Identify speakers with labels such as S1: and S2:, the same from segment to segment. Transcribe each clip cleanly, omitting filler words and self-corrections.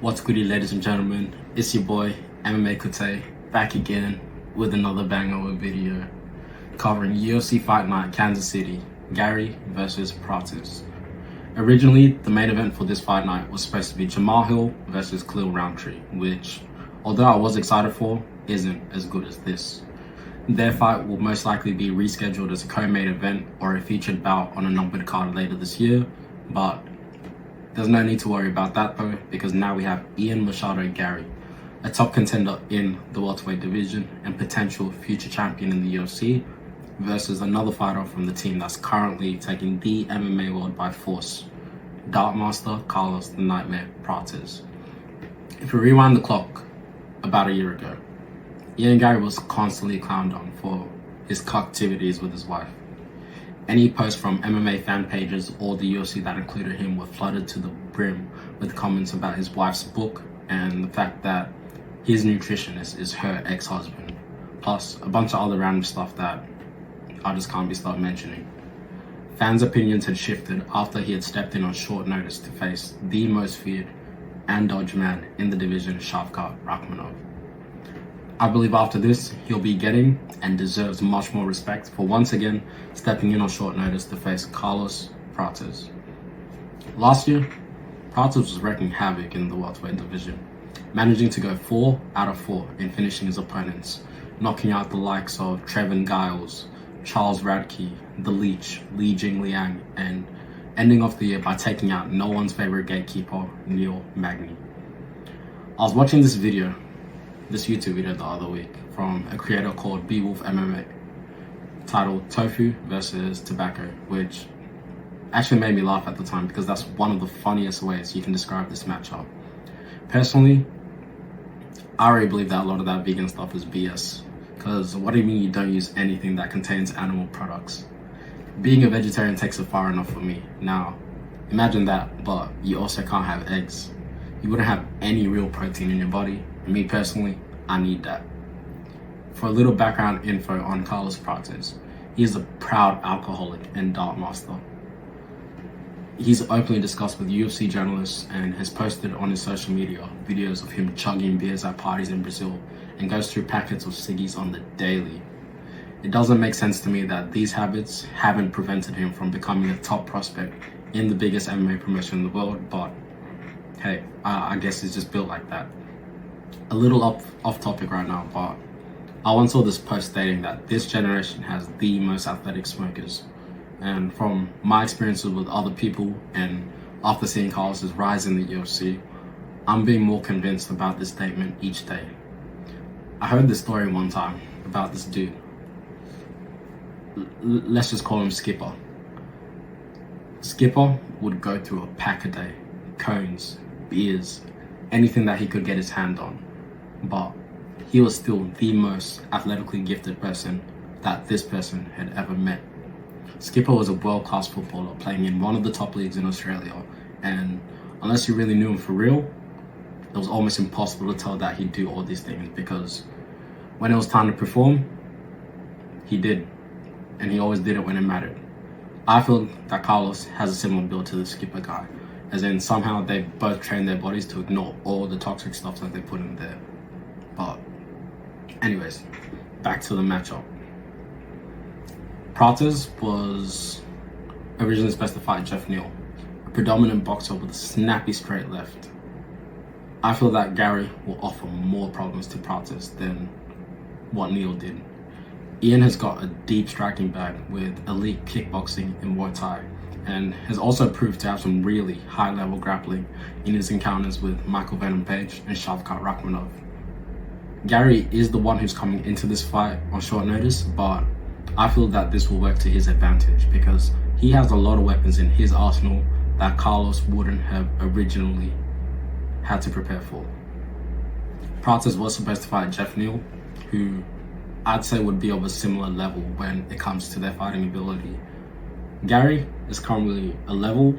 S1: What's goody, ladies and gentlemen? It's your boy MMA Kute back again with another banger video covering UFC Fight Night Kansas City, Garry versus Prates. Originally, the main event for this fight night was supposed to be Jamal Hill versus Khalil Roundtree, which, although I was excited for, isn't as good as this. Their fight will most likely be rescheduled as a co-main event or a featured bout on a numbered card later this year, but there's no need to worry about that though, because now we have Ian Machado Garry, a top contender in the welterweight division and potential future champion in the UFC, versus another fighter from the team that's currently taking the MMA world by force, Dartmaster Carlos the Nightmare Prates. If we rewind the clock about a year ago, Ian Garry was constantly clowned on for his activities with his wife. Any posts from MMA fan pages or the UFC that included him were flooded to the brim with comments about his wife's book and the fact that his nutritionist is her ex-husband, plus a bunch of other random stuff that I just can't be stopped mentioning. Fans' opinions had shifted after he had stepped in on short notice to face the most feared and dodged man in the division, Shavkat Rakhmonov. I believe after this, he'll be getting and deserves much more respect for once again stepping in on short notice to face Carlos Prates. Last year, Prates was wreaking havoc in the welterweight division, managing to go 4 out of 4 in finishing his opponents, knocking out the likes of Trevin Giles, Charles Radke, The Leech, Li Jingliang, and ending off the year by taking out no one's favorite gatekeeper, Neil Magny. I was watching this YouTube video the other week from a creator called Beowulf MMA, titled Tofu versus Tobacco, which actually made me laugh at the time because that's one of the funniest ways you can describe this matchup. Personally, I already believe that a lot of that vegan stuff is BS, because what do you mean you don't use anything that contains animal products? Being a vegetarian takes it far enough for me. Now, imagine that, but you also can't have eggs. You wouldn't have any real protein in your body. And me personally, I need that. For a little background info on Carlos Prates, he is a proud alcoholic and Dartmaster. He's openly discussed with UFC journalists and has posted on his social media videos of him chugging beers at parties in Brazil and goes through packets of ciggies on the daily. It doesn't make sense to me that these habits haven't prevented him from becoming a top prospect in the biggest MMA promotion in the world, but hey, I guess he's just built like that. A little off topic right now, but I once saw this post stating that this generation has the most athletic smokers. And from my experiences with other people and after seeing Carlos's rise in the UFC, I'm being more convinced about this statement each day. I heard this story one time about this dude. Let's just call him Skipper. Skipper would go through a pack a day, cones, beers, anything that he could get his hand on. But he was still the most athletically gifted person that this person had ever met. Skipper was a world-class footballer playing in one of the top leagues in Australia, and unless you really knew him for real, it was almost impossible to tell that he'd do all these things, because when it was time to perform, he did, and he always did it when it mattered. I feel that Carlos has a similar build to the Skipper guy, as in somehow they both train their bodies to ignore all the toxic stuff that they put in there. But anyways, back to the matchup. Prates was originally supposed to fight Jeff Neal, a predominant boxer with a snappy straight left. I feel that Garry will offer more problems to Prates than what Neal did. Ian has got a deep striking bag with elite kickboxing in Muay Thai, and has also proved to have some really high-level grappling in his encounters with Michael Venom Page and Shavkat Rakhmonov. Garry is the one who's coming into this fight on short notice, but I feel that this will work to his advantage because he has a lot of weapons in his arsenal that Carlos wouldn't have originally had to prepare for. Prates was supposed to fight Jeff Neal, who I'd say would be of a similar level when it comes to their fighting ability. Garry is currently a level,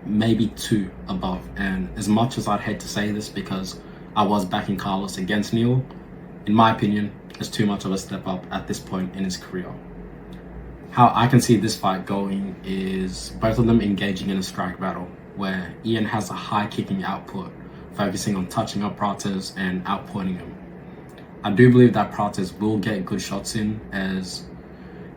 S1: maybe 2 above, and as much as I'd hate to say this because I was backing Carlos against Neal, in my opinion, it's too much of a step up at this point in his career. How I can see this fight going is both of them engaging in a strike battle, where Ian has a high kicking output focusing on touching up Prates and outpointing him. I do believe that Prates will get good shots in, as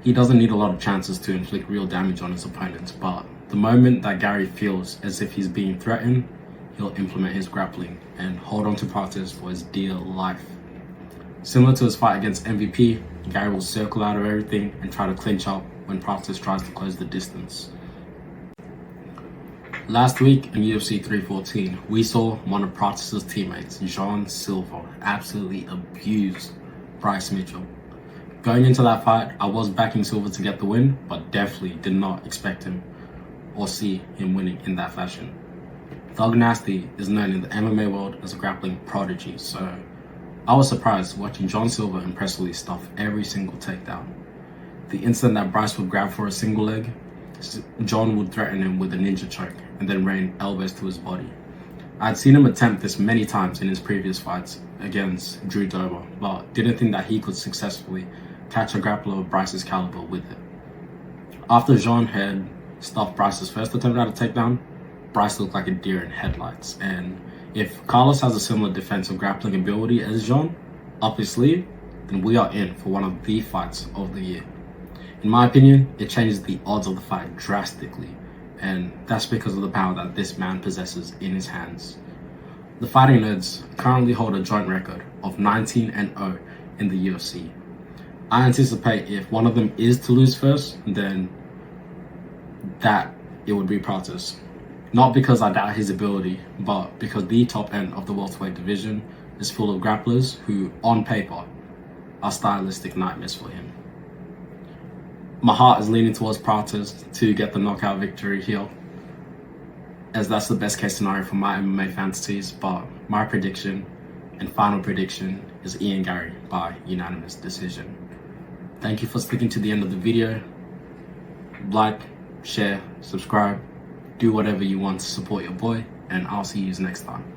S1: he doesn't need a lot of chances to inflict real damage on his opponents, but the moment that Garry feels as if he's being threatened, he'll implement his grappling and hold on to Prates for his dear life. Similar to his fight against MVP, Garry will circle out of everything and try to clinch up when Prates tries to close the distance. Last week in UFC 314, we saw one of Prates' teammates, John Silva, absolutely abuse Bryce Mitchell. Going into that fight, I was backing Silva to get the win, but definitely did not expect him or see him winning in that fashion. Thug Nasty is known in the MMA world as a grappling prodigy, so I was surprised watching John Silva impressively stuff every single takedown. The instant that Bryce would grab for a single leg, John would threaten him with a ninja choke and then rain elbows to his body. I'd seen him attempt this many times in his previous fights against Drew Dober, but didn't think that he could successfully catch a grappler of Bryce's caliber with it. After John had stuffed Bryce's first attempt at a takedown, Bryce looked like a deer in headlights, and if Carlos has a similar defensive grappling ability as John up his sleeve, then we are in for one of the fights of the year. In my opinion, it changes the odds of the fight drastically, and that's because of the power that this man possesses in his hands. The Fighting Nerds currently hold a joint record of 19-0 in the UFC. I anticipate if one of them is to lose first, then that it would be Prates. Not because I doubt his ability, but because the top end of the welterweight division is full of grapplers who, on paper, are stylistic nightmares for him. My heart is leaning towards Prates to get the knockout victory here, as that's the best case scenario for my MMA fantasies, but my prediction and final prediction is Ian Garry by unanimous decision. Thank you for sticking to the end of the video. Like, share, subscribe, do whatever you want to support your boy, and I'll see you next time.